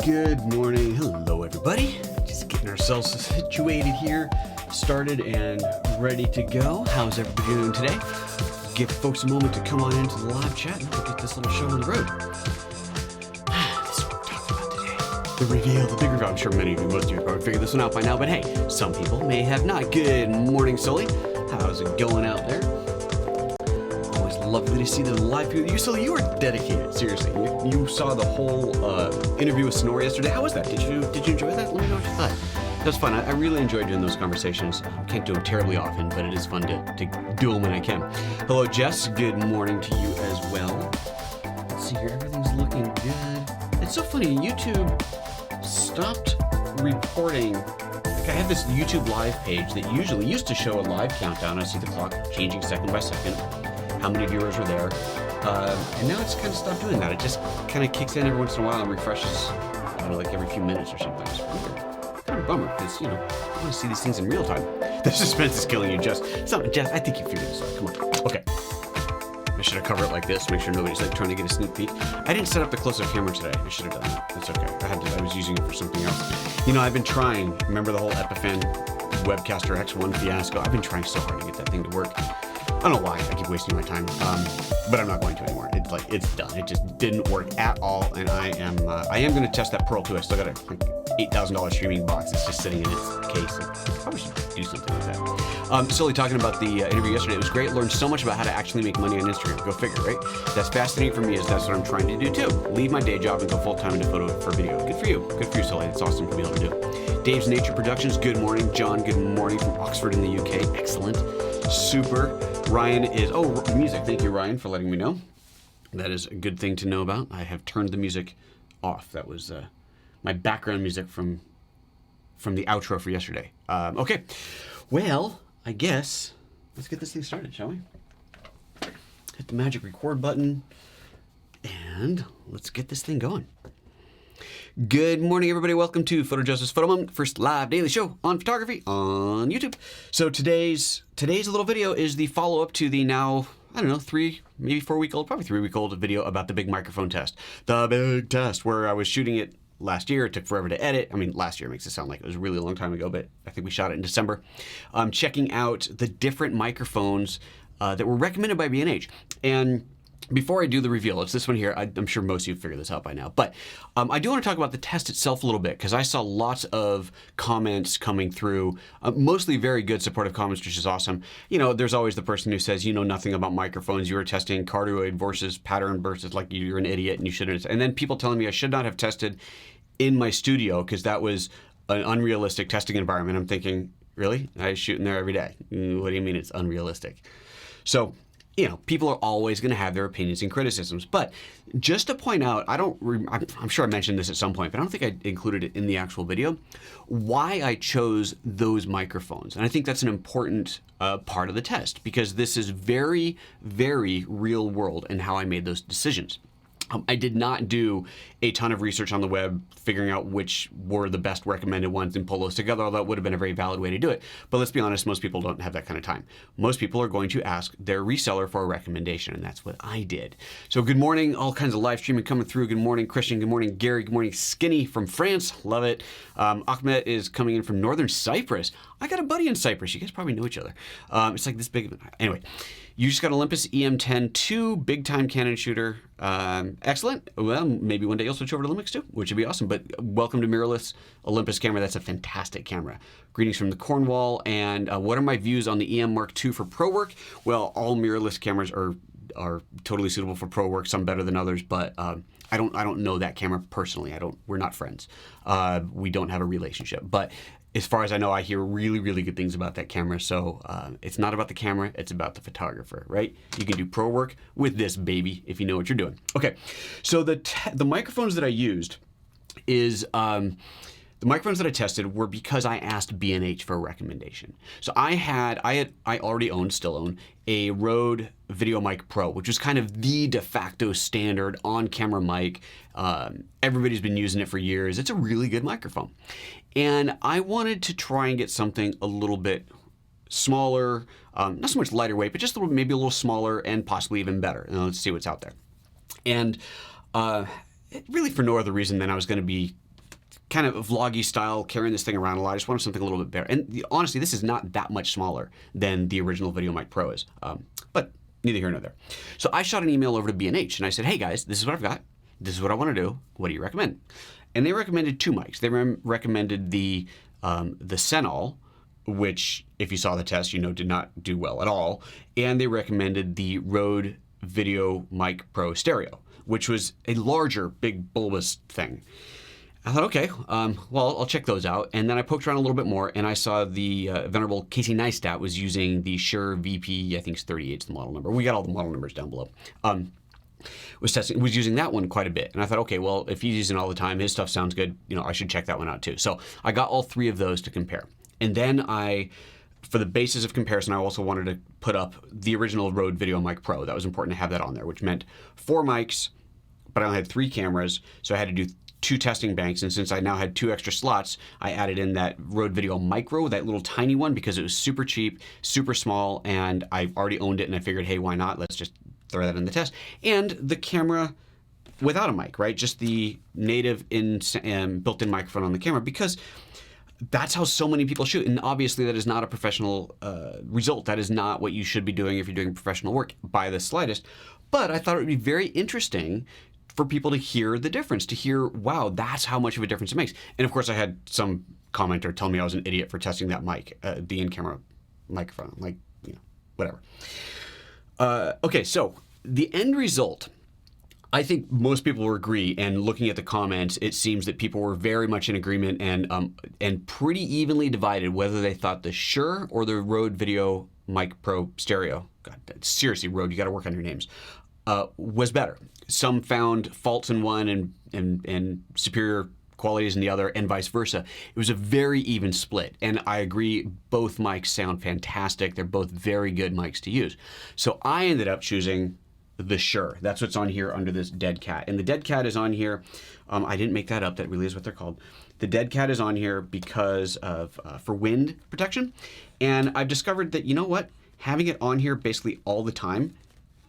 Good morning. Hello, everybody. Just getting ourselves situated here, started and ready to go. How's everybody doing today? Give folks a moment to come on into the live chat and we'll get this little show on the road. This is what we're talking about today. The reveal, the big reveal. I'm sure many of you, most of you have probably figured this one out by now, but hey, some people may have not. Good morning, Sully. How's it going out there? Always lovely to see the live people. You were dedicated, seriously. You saw the whole interview with Sonora yesterday. How was that? Did you enjoy that? Let me know what you thought. That was fun. I really enjoyed doing those conversations. Can't do them terribly often, but it is fun to do them when I can. Hello, Jess. Good morning to you as well. Let's see here. Everything's looking good. It's so funny. YouTube stopped reporting. Like, I have this YouTube live page that usually used to show a live countdown. I see the clock changing second by second, how many viewers are there. And now it's kind of stopped doing that. It just kind of kicks in every once in a while and refreshes, I don't know, like every few minutes or something. It's weird. Kind of a bummer because, I want to see these things in real time. The suspense is killing you, Jess. Jess, I think you figured this out. Come on. Okay. I should have covered it like this, make sure nobody's like trying to get a sneak peek. I didn't set up the close-up camera today. I should have done that. That's okay. I was using it for something else. I've been trying. Remember the whole Epiphan Webcaster X1 fiasco? I've been trying so hard to get that thing to work. I don't know why I keep wasting my time, but I'm not going to anymore. It's done. It just didn't work at all, and I am going to test that Pearl 2. I still got a $8,000 streaming box. It's just sitting in its case. I probably should do something with that. Slowly talking about the interview yesterday. It was great. Learned so much about how to actually make money on Instagram. Go figure, right? That's fascinating for me. That's what I'm trying to do too. Leave my day job and go full time into photo for video. Good for you. Good for you, Sully. It's awesome to be able to do. Dave's Nature Productions. Good morning, John. Good morning from Oxford in the UK. Excellent. Super. Ryan is, music. Thank you, Ryan, for letting me know. That is a good thing to know about. I have turned the music off. That was my background music from the outro for yesterday. Okay. Well, I guess let's get this thing started, shall we? Hit the magic record button and let's get this thing going. Good morning, everybody. Welcome to PhotoJoseph's Photo Moment, first live daily show on photography on YouTube. So today's little video is the follow-up to the now, 3, maybe 4 week old, probably 3 week old video about the big microphone test. The big test where I was shooting it last year. It took forever to edit. I mean, last year makes it sound like it was a really long time ago, but I think we shot it in December. Checking out the different microphones that were recommended by B&H. And before I do the reveal, it's this one here. I'm sure most of you figured this out by now, but I do want to talk about the test itself a little bit because I saw lots of comments coming through, mostly very good supportive comments, which is awesome. There's always the person who says, nothing about microphones. You were testing cardioid versus pattern versus like you're an idiot and you shouldn't. And then people telling me I should not have tested in my studio because that was an unrealistic testing environment. I'm thinking, really? I shoot in there every day. What do you mean it's unrealistic? So, people are always going to have their opinions and criticisms. But just to point out, I'm sure I mentioned this at some point, but I don't think I included it in the actual video, why I chose those microphones. And I think that's an important part of the test because this is very, very real world in how I made those decisions. I did not do a ton of research on the web figuring out which were the best recommended ones and pull those together, although that would have been a very valid way to do it. But let's be honest, most people don't have that kind of time. Most people are going to ask their reseller for a recommendation, and that's what I did. So good morning, all kinds of live streaming coming through. Good morning, Christian. Good morning, Gary. Good morning, Skinny from France. Love it. Ahmed is coming in from Northern Cyprus. I got a buddy in Cyprus. You guys probably know each other. It's like this big. Anyway, you just got Olympus EM10 II, big time Canon shooter. Excellent. Well, maybe one day you'll switch over to Lumix too, which would be awesome. But welcome to mirrorless Olympus camera. That's a fantastic camera. Greetings from the Cornwall. And what are my views on the EM Mark II for pro work? Well, all mirrorless cameras are totally suitable for pro work. Some better than others, but I don't know that camera personally. We're not friends. We don't have a relationship, but as far as I know, I hear really, really good things about that camera. So it's not about the camera, it's about the photographer, right? You can do pro work with this baby if you know what you're doing. Okay, so the microphones that I used is the microphones that I tested were because I asked B&H for a recommendation. So I already still own a Rode VideoMic Pro, which was kind of the de facto standard on-camera mic. Everybody's been using it for years. It's a really good microphone. And I wanted to try and get something a little bit smaller, not so much lighter weight, but just maybe a little smaller and possibly even better. Let's see what's out there. And really for no other reason than I was going to be kind of vloggy style, carrying this thing around a lot. I just wanted something a little bit better. And honestly, this is not that much smaller than the original VideoMic Pro is, but neither here nor there. So I shot an email over to B&H and I said, hey guys, this is what I've got. This is what I want to do. What do you recommend? And they recommended 2 mics. They recommended the Senol, which, if you saw the test, you know did not do well at all. And they recommended the Rode VideoMic Pro Stereo, which was a larger, big, bulbous thing. I thought, okay, well, I'll check those out. And then I poked around a little bit more, and I saw the venerable Casey Neistat was using the Shure VP, I think it's 38 is the model number. We got all the model numbers down below. Was using that one quite a bit. And I thought, okay, well, if he's using it all the time, his stuff sounds good, you know, I should check that one out too. So I got all 3 of those to compare. And then for the basis of comparison, I also wanted to put up the original Rode VideoMic Pro. That was important to have that on there, which meant 4 mics, but I only had 3 cameras, so I had to do 2 testing banks. And since I now had 2 extra slots, I added in that Rode Video Micro, that little tiny one, because it was super cheap, super small, and I already owned it, and I figured, hey, why not? Let's just throw that in the test. And the camera without a mic, right? Just the native built-in microphone on the camera, because that's how so many people shoot. And obviously that is not a professional result. That is not what you should be doing if you're doing professional work by the slightest. But I thought it would be very interesting for people to hear the difference, to hear, wow, that's how much of a difference it makes. And of course I had some commenter tell me I was an idiot for testing that mic, the in-camera microphone, like, you know, whatever. Okay, so the end result, I think most people will agree, and looking at the comments, it seems that people were very much in agreement and pretty evenly divided whether they thought the Shure or the Rode VideoMic Pro Stereo, God, seriously, Rode, you got to work on your names, was better. Some found faults in one and superior qualities in the other, and vice versa. It was a very even split, and I agree, both mics sound fantastic. They're both very good mics to use. So I ended up choosing the Shure. That's what's on here under this Dead Cat. And the Dead Cat is on here. I didn't make that up. That really is what they're called. The Dead Cat is on here because of for wind protection. And I've discovered that, you know what? Having it on here basically all the time,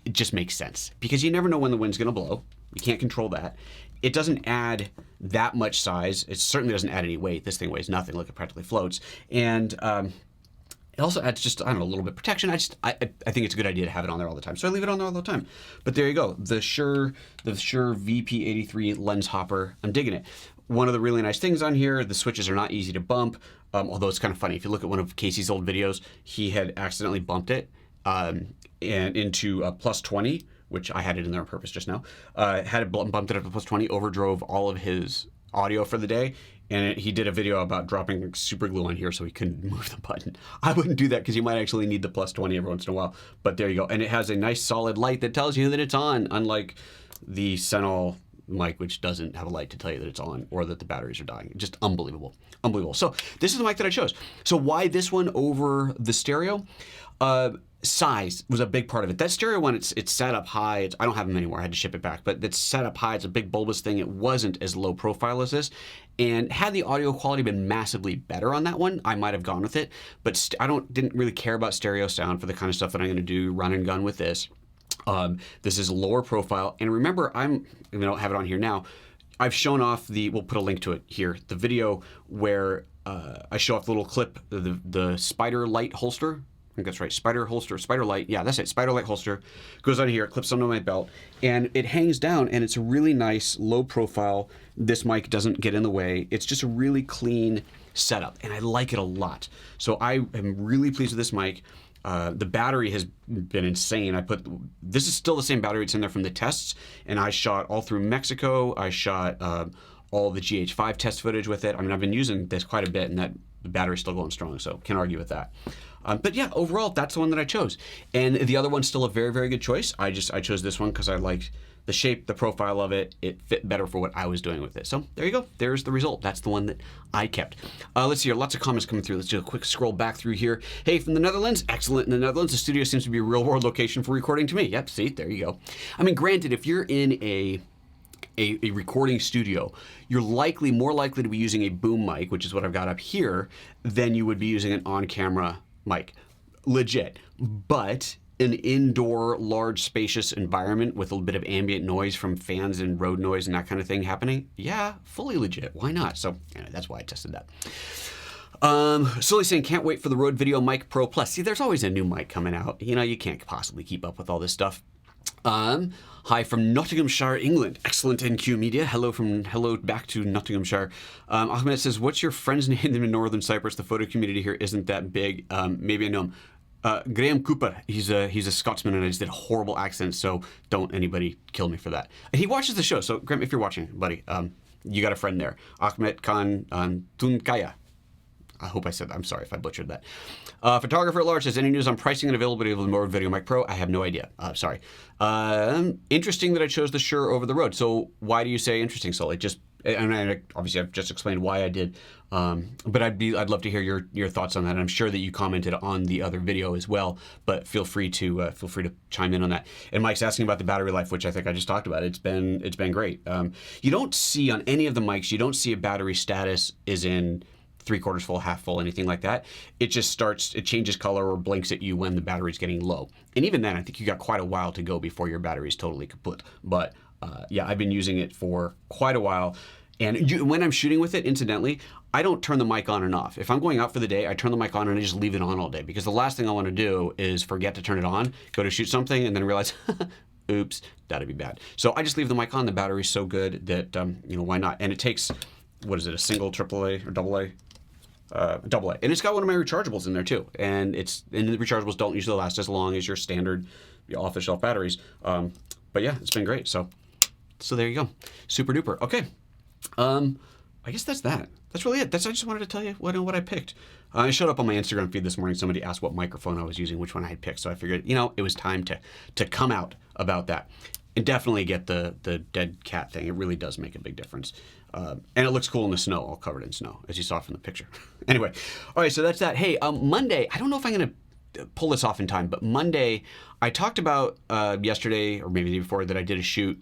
it just makes sense. Because you never know when the wind's going to blow. You can't control that. It doesn't add that much size. It certainly doesn't add any weight. This thing weighs nothing. Look, it practically floats. And it also adds just, I don't know, a little bit of protection. I think it's a good idea to have it on there all the time. So I leave it on there all the time. But there you go. The Shure VP83 lens hopper. I'm digging it. One of the really nice things on here, the switches are not easy to bump. Although it's kind of funny. If you look at one of Casey's old videos, he had accidentally bumped it and into plus 20, which I had it in there on purpose just now. Had it bumped it up to plus 20, overdrove all of his audio for the day. And he did a video about dropping super glue on here so he couldn't move the button. I wouldn't do that because you might actually need the plus 20 every once in a while. But there you go. And it has a nice solid light that tells you that it's on, unlike the Senol mic, which doesn't have a light to tell you that it's on or that the batteries are dying. Just unbelievable. Unbelievable. So this is the mic that I chose. So why this one over the stereo? Size was a big part of it. That stereo one, it's set up high. I don't have them anymore. I had to ship it back. But it's set up high. It's a big bulbous thing. It wasn't as low profile as this. And had the audio quality been massively better on that one, I might have gone with it. But didn't really care about stereo sound for the kind of stuff that I'm going to do run and gun with this. This is lower profile. And remember, I don't have it on here now. I've shown off we'll put a link to it here, the video where I show off the little clip, the spider light holster. I think that's right, spider light. Yeah, that's it, spider light holster. Goes on here, clips onto my belt, and it hangs down, and it's a really nice low profile. This mic doesn't get in the way. It's just a really clean setup, and I like it a lot. So I am really pleased with this mic. The battery has been insane. This is still the same battery that's in there from the tests, and I shot all through Mexico. I shot all the GH5 test footage with it. I mean, I've been using this quite a bit, and the battery's still going strong, so can't argue with that. But yeah, overall, that's the one that I chose. And the other one's still a very, very good choice. I chose this one because I liked the shape, the profile of it. It fit better for what I was doing with it. So there you go. There's the result. That's the one that I kept. Let's see here. Lots of comments coming through. Let's do a quick scroll back through here. Hey, from the Netherlands. Excellent. In the Netherlands, the studio seems to be a real-world location for recording to me. Yep, see, there you go. I mean, granted, if you're in a recording studio, you're more likely to be using a boom mic, which is what I've got up here, than you would be using an on-camera mic. Legit. But an indoor, large, spacious environment with a little bit of ambient noise from fans and road noise and that kind of thing happening, yeah, fully legit. Why not? So anyway, that's why I tested that. Sully saying, can't wait for the Rode Video Mic Pro Plus. See, there's always a new mic coming out. You know, you can't possibly keep up with all this stuff. Hi from Nottinghamshire, England. Excellent NQ Media. Hello back to Nottinghamshire. Ahmed says, what's your friend's name in Northern Cyprus? The photo community here isn't that big. Maybe I know him. Graham Cooper. He's a Scotsman, and I just did a horrible accent, so don't anybody kill me for that. And he watches the show, so Graham, if you're watching, buddy, you got a friend there. Ahmed Khan Tunkaya. I hope I said that. I'm sorry if I butchered that. Photographer at large says, any news on pricing and availability of the Rode Video Mic Pro? I have no idea. Sorry. Interesting that I chose the Shure over the Rode. So why do you say interesting, Sully? And obviously I've just explained why I did, but I'd love to hear your thoughts on that. And I'm sure that you commented on the other video as well, but feel free to chime in on that. And Mike's asking about the battery life, which I think I just talked about. It's been great. You don't see on any of the mics, you don't see a battery status is in 3/4 full, half full, anything like that. It just it changes color or blinks at you when the battery's getting low. And even then, I think you got quite a while to go before your battery's totally kaput. But yeah, I've been using it for quite a while. And when I'm shooting with it, incidentally, I don't turn the mic on and off. If I'm going out for the day, I turn the mic on and I just leave it on all day, because the last thing I want to do is forget to turn it on, go to shoot something, and then realize, oops, that'd be bad. So I just leave the mic on. The battery's so good that, why not? And it takes, what is it, a single AAA or AA? Double A. And it's got one of my rechargeables in there too. And the rechargeables don't usually last as long as your standard off-the-shelf batteries. But yeah, it's been great. So there you go. Super duper. Okay. I guess that's that. That's really it. I just wanted to tell you what I picked. I showed up on my Instagram feed this morning. Somebody asked what microphone I was using, which one I had picked. So I figured, it was time to come out about that. And definitely get the dead cat thing. It really does make a big difference. And it looks cool in the snow, all covered in snow, as you saw from the picture. Anyway, all right, so that's that. Hey, Monday, I don't know if I'm going to pull this off in time, but Monday, I talked about yesterday, or maybe the day before, that I did a shoot,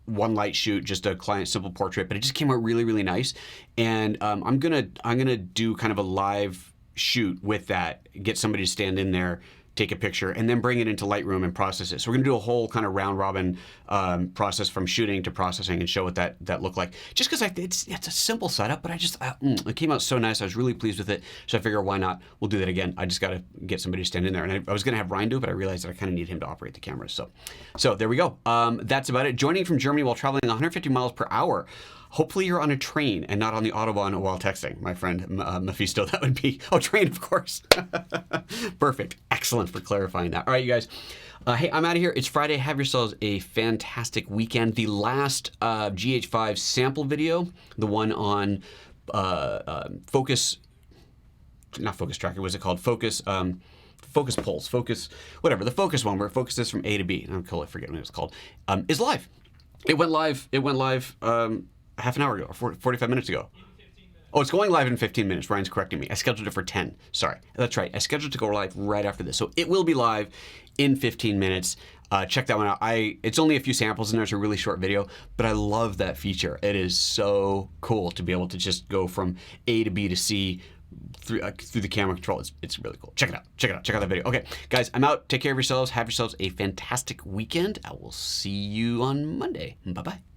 one light shoot, just a client simple portrait, but it just came out really, really nice. And I'm gonna do kind of a live shoot with that, get somebody to stand in there, take a picture, and then bring it into Lightroom and process it. So we're gonna do a whole kind of round robin process from shooting to processing and show what that looked like. Just because it's a simple setup, but it came out so nice. I was really pleased with it. So I figure, why not? We'll do that again. I just gotta get somebody to stand in there. And I was gonna have Ryan do it, but I realized that I kind of need him to operate the camera. So there we go. That's about it. Joining from Germany while traveling 150 miles per hour. Hopefully you're on a train and not on the Autobahn while texting, my friend Mephisto. That would be, train, of course. Perfect. Excellent for clarifying that. All right, you guys. Hey, I'm out of here. It's Friday. Have yourselves a fantastic weekend. The last GH5 sample video, the one on focus, not focus tracker, what's it called? Focus pulse, whatever. The focus one where it focuses from A to B. I'm totally forgetting what it was called. Is live. It went live half an hour ago, or 45 minutes ago. Oh, it's going live in 15 minutes. Ryan's correcting me. I scheduled it for 10. Sorry. That's right. I scheduled it to go live right after this. So it will be live in 15 minutes. Check that one out. It's only a few samples in there. It's a really short video, but I love that feature. It is so cool to be able to just go from A to B to C through the camera control. It's really cool. Check it out. Check out that video. Okay, guys, I'm out. Take care of yourselves. Have yourselves a fantastic weekend. I will see you on Monday. Bye-bye.